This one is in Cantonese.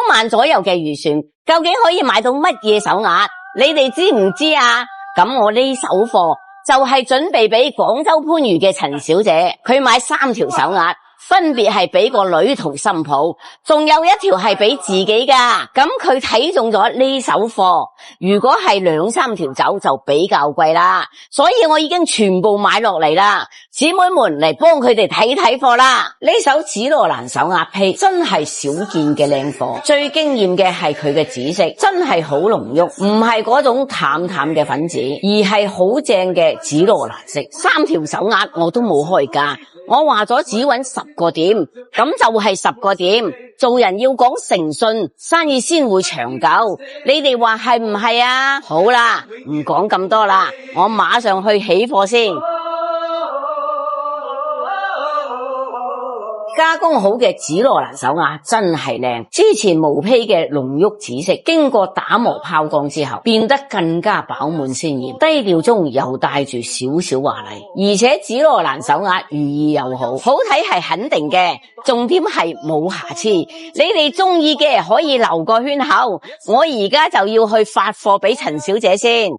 萬左右嘅預算，究竟可以買到乜嘢手鐲？你哋知唔知啊？咁我呢手貨就係準備俾廣州番禺嘅陳小姐，佢買3條手鐲，分別係俾個女同新抱，仲有一條係俾自己噶。咁佢睇中咗呢手貨，如果係2、3條走就比較貴啦，所以我已經全部買落嚟啦。姊妹們嚟幫佢哋睇睇貨啦。呢手紫羅蘭手鐲披真係少見嘅靚貨，最驚艷嘅係佢嘅紫色，真係好濃郁，唔係嗰種淡淡嘅粉紫，而係好正嘅紫羅蘭色。3條手鐲我都冇開價，我話咗只搵10個點，咁就係10個點。做人要講誠信，生意先會長久。你哋話係唔係啊？好啦，唔講咁多啦，我馬上去起貨先。加工好嘅紫羅蘭手鐲真係靚，之前毛坯嘅濃郁紫色，經過打磨拋光之後，變得更加飽滿鮮艷，低調中又帶住少少華麗。而且紫羅蘭手鐲寓意又好，好睇係肯定嘅，重點係冇瑕疵。你哋中意嘅可以留個圈口，我而家就要去發貨俾陳小姐先。